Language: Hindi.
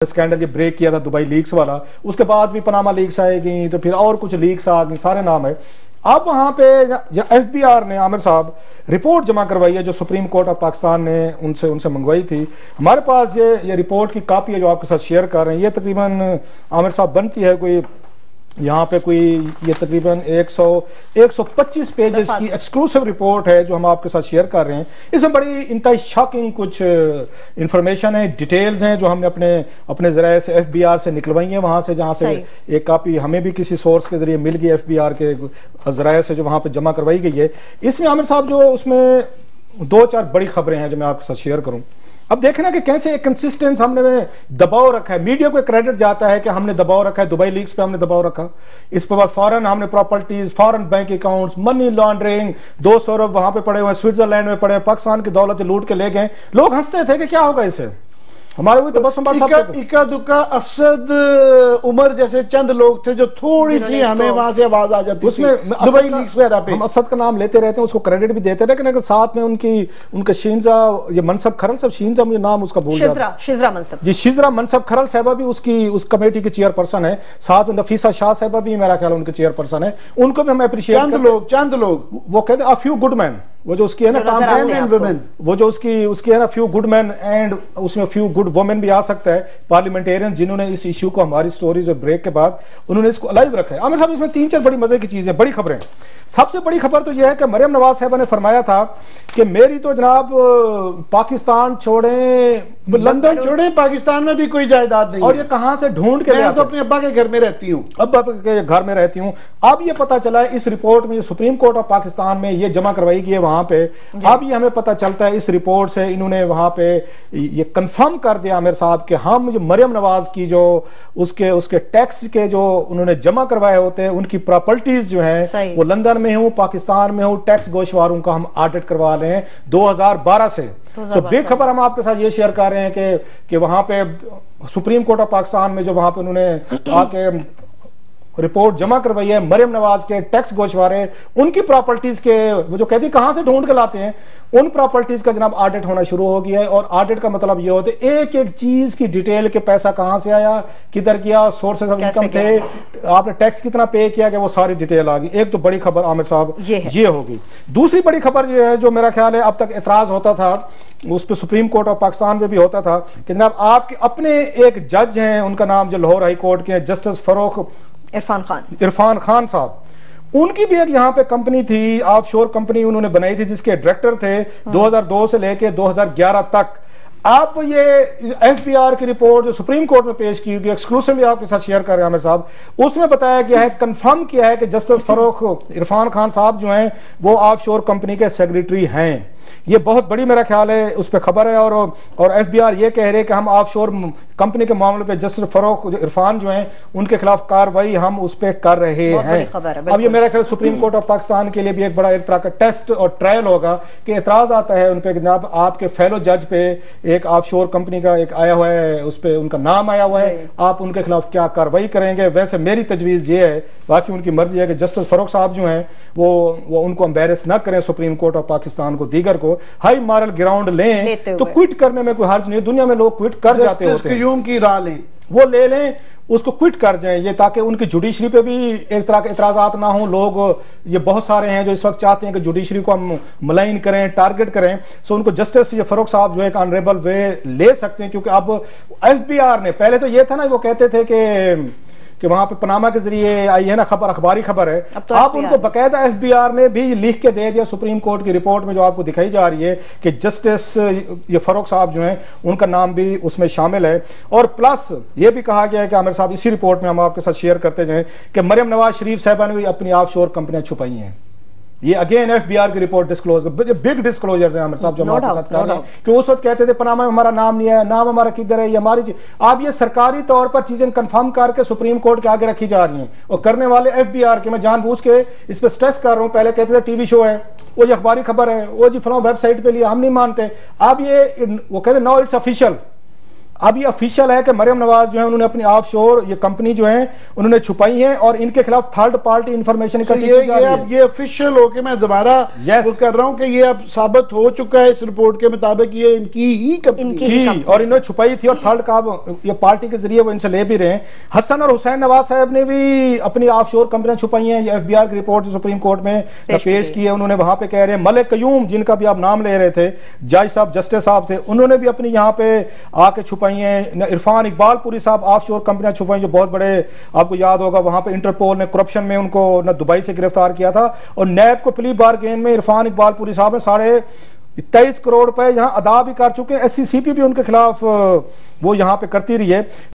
स्कैंडल ये ब्रेक किया था दुबई लीक्स वाला, उसके बाद भी पनामा लीक्स आएगी, तो फिर और कुछ लीक्स आ गई, सारे नाम है। अब वहां पे एफबीआर ने आमिर साहब रिपोर्ट जमा करवाई है जो सुप्रीम कोर्ट ऑफ पाकिस्तान ने उनसे मंगवाई थी। हमारे पास ये रिपोर्ट की कॉपी है जो आपके साथ शेयर कर रहे हैं। ये तकरीबन आमिर साहब बनती है कोई यहाँ पे कोई ये तकरीबन 125 पेजेस की एक्सक्लूसिव रिपोर्ट है जो हम आपके साथ शेयर कर रहे हैं। इसमें बड़ी इंतहाई शॉकिंग कुछ इंफॉर्मेशन है, डिटेल्स हैं जो हमने अपने जरिए से एफबीआर से निकलवाई है, वहां से जहां से एक कॉपी हमें भी किसी सोर्स के जरिए मिल गई एफबीआर के जरिए से जो वहां पे जमा करवाई गई है। इसमें आमिर साहब जो उसमें 2-4 बड़ी खबरें हैं जो मैं आपके साथ शेयर करूं। अब देखें ना कि कैसे एक कंसिस्टेंस हमने दबाव रखा है, मीडिया को क्रेडिट जाता है कि हमने दबाव रखा है, दुबई लीक्स पे हमने दबाव रखा, इस पर बाद फॉरेन हमने properties, foreign bank accounts, money laundering, 200 अरब वहां पे पड़े हुए, स्विट्जरलैंड में पड़े, पाकिस्तान की दौलत लूट के ले गए। लोग हंसते थे कि क्या होगा इसे, हमारे भी तो बस इक्का दुक्का असद उमर जैसे चंद लोग थे जो थोड़ी सी हमें वहां से आवाज आ जाती उसमें दुबई लीक्स वगैरह पे हम असद का नाम लेते रहते हैं, उसको क्रेडिट भी देते रहे, लेकिन साथ में उनके शींजा ये मनसब खरल साहब, शींजा मुझे नाम उसका भूल गया, शिजरा मनसब खरल साहबा भी उस कमेटी की चेयरपर्सन है, साथ में नफीसा शाह साहबा भी मेरा ख्याल उनके चेयरपर्सन है, उनको भी हम अप्रिशिएट चंद लोग वो कहते हैं अ फ्यू गुड मैन, वो जो उसकी है ना वो जो उसकी है ना फ्यू गुड मैन एंड उसमें फ्यू गुड वुमेन भी आ सकता है, पार्लियामेंटेरियन जिन्होंने इस इशू को हमारी स्टोरीज और ब्रेक के बाद उन्होंने इसको अलाइव रखा है। आमिर साहब इसमें 3-4 बड़ी मजे की चीजें, बड़ी खबरें। सबसे बड़ी खबर तो यह है कि मरियम नवाज साहबा ने फरमाया था कि मेरी तो जनाब पाकिस्तान छोड़े, लंदन छोड़े, पाकिस्तान में भी कोई जायदाद नहीं, और ये कहां से ढूंढ के मैं तो अपने अब्बा के घर में रहती हूँ, अब्बा के घर में रहती हूँ। अब ये पता चला है इस रिपोर्ट में, सुप्रीम कोर्ट ऑफ पाकिस्तान में ये जमा करवाई गई है वहां पे, अब ये हमें पता चलता है इस रिपोर्ट से इन्होंने वहां पे ये कंफर्म कर दिया आमिर साहब कि हम जो मरियम नवाज की जो उसके टैक्स के जो उन्होंने जमा करवाए होते हैं, उनकी प्रॉपर्टीज जो है वो लंदन में हूँ, पाकिस्तान में हूँ, टैक्स गोशवारों का हम ऑडिट करवा रहे हैं 2012 से। तो बिग खबर हम आपके साथ ये शेयर कर रहे हैं कि वहां पे सुप्रीम कोर्ट ऑफ पाकिस्तान में जो वहां पे उन्होंने आके रिपोर्ट जमा करवाई है मरियम नवाज के टैक्स गोशवारे, उनकी प्रॉपर्टीज के वो जो कहती कहां से ढूंढ के लाते हैं, उन प्रॉपर्टीज का जनाब ऑडिट होना शुरू हो गया है। और ऑडिट का मतलब ये होता है एक एक चीज की डिटेल के पैसा कहां से आया, किधर किया, सोर्सेज ऑफ इनकम थे, आपने टैक्स कितना पे किया, कि वो सारी डिटेल आ गई। एक तो बड़ी खबर आमिर साहब ये होगी। दूसरी बड़ी खबर ये है जो मेरा ख्याल है अब तक एतराज होता था उस पर सुप्रीम कोर्ट ऑफ पाकिस्तान में भी होता था कि जनाब आपके अपने एक जज हैं, उनका नाम जो लाहौर हाई कोर्ट के जस्टिस फरोख इरफान खान साहब, उनकी भी एक यहाँ पे कंपनी थी, ऑफशोर कंपनी उन्होंने बनाई थी जिसके डायरेक्टर थे 2002 से लेके 2011 तक। आप ये एफबीआर की रिपोर्ट जो सुप्रीम कोर्ट में पेश की गई, एक्सक्लूसिवली आपके साथ शेयर कर रहे हैं आमिर साहब, उसमें बताया गया है, कंफर्म किया है कि जस्टिस फरोख इरफान खान साहब जो हैं वो ऑफशोर कंपनी के सेक्रेटरी हैं। ये बहुत बड़ी मेरा ख्याल है उस पर खबर है, और एफबीआर ये कह रहे हैं कि हम ऑफशोर कंपनी के मामले पे जस्टिस फरोख इरफान जो हैं उनके खिलाफ कार्रवाई हम उस पर कर रहे हैं। अब ये मेरा ख्याल सुप्रीम कोर्ट ऑफ पाकिस्तान के लिए भी एक बड़ा एक तरह का टेस्ट और ट्रायल होगा कि एतराज आता है उन पे जनाब आपके फेलो जज पे एक ऑफशोर कंपनी का एक आया हुआ है, उस पर उनका नाम आया हुआ है, आप उनके खिलाफ क्या कार्रवाई करेंगे। वैसे मेरी तजवीज ये है, बाकी उनकी मर्जी है कि जस्टिस फरोख साहब जो हैं वो उनको एम्बेरस ना करें, सुप्रीम कोर्ट ऑफ पाकिस्तान को, दीगर को हाई मॉरल ग्राउंड लें तो क्विट करने में कोई हर्ज नहीं। दुनिया में लोग क्विट कर जाते होते हैं, की राह लें, वो ले लें, उसको क्विट कर जाएं, ये ताकि उनकी जुडिशरी पे भी एक तरह के इतराजात ना हो। लोग ये बहुत सारे हैं जो इस वक्त चाहते हैं कि जुडिशरी को हम मलाइन करें, टारगेट करें, सो उनको जस्टिस ये फरोख साहब जो एक ऑनरेबल वे ले सकते हैं। क्योंकि अब एफबीआर ने, पहले तो ये था ना वो कहते थे कि वहां पे पनामा के जरिए आई है ना खबर, अखबारी खबर है, अब उनको बकायदा एफबीआर ने भी लिख के दे दिया सुप्रीम कोर्ट की रिपोर्ट में जो आपको दिखाई जा रही है कि जस्टिस ये फरोख साहब जो हैं उनका नाम भी उसमें शामिल है। और प्लस ये भी कहा गया है कि आमिर साहब इसी रिपोर्ट में हम आपके साथ शेयर करते जाएं कि मरियम नवाज शरीफ साहबा ने भी अपनी ऑफशोर कंपनियां छुपाई हैं। ये अगेन एफबीआर की रिपोर्ट डिस्क्लोज, बिग डिस्क्लोजर्स हैं आमिर साहब जो हम आपके साथ कर रहे हैं कि उस वक्त कहते थे पनामा में हमारा नाम नहीं है, नाम हमारा किधर है, ये हमारी चीज। आप ये सरकारी तौर पर चीजें कंफर्म करके सुप्रीम कोर्ट के आगे रखी जा रही हैं, और करने वाले एफबीआर के, मैं जानबूझ के इस पर स्ट्रेस कर रहा हूं, पहले कहते थे टीवी शो है, वो जी अखबारी खबर है, वो जी फलां वेबसाइट पे लिए, हम नहीं मानते। अब ये वो कहते नो इट्स ऑफिशियल, अब ये ऑफिशियल है कि मरियम नवाज जो है उन्होंने अपनी ऑफशोर ये कंपनी जो है उन्होंने छुपाई है और इनके खिलाफ थर्ड पार्टी इंफॉर्मेशन इकट्ठी की जा रही है। अब ये ऑफिशियल होके मैं दोबारा वो कर रहा हूं कि ये अब साबित हो चुका है इस रिपोर्ट के मुताबिक ये इनकी ही कंपनी और इन्होंने छुपाई थी और थर्ड का ये पार्टी के जरिए वो इनसे ले भी रहे हैं। हसन और हुसैन नवाज साहब ने भी अपनी ऑफशोर कंपनियां छुपाई हैं। ये एफबीआर की रिपोर्ट सुप्रीम कोर्ट में पेश की है। उन्होंने वहां पे कह रहे हैं मलिक कयूम जिनका भी आप नाम ले रहे थे, जज साहब जस्टिस साहब थे, उन्होंने भी अपनी यहाँ पे आके छुपाई है। इरफान इकबालपुरी साहब ऑफशोर कंपनियां छुपाई जो बहुत बड़े, आपको याद होगा वहां पे इंटरपोल ने करप्शन में उनको न दुबई से गिरफ्तार किया था और नैब को प्ली बारगेन में इरफान इकबालपुरी साहब ने 23.5 करोड़ रुपए यहाँ अदा भी कर चुके हैं। SCCP भी उनके खिलाफ वो यहाँ पे करती रही है।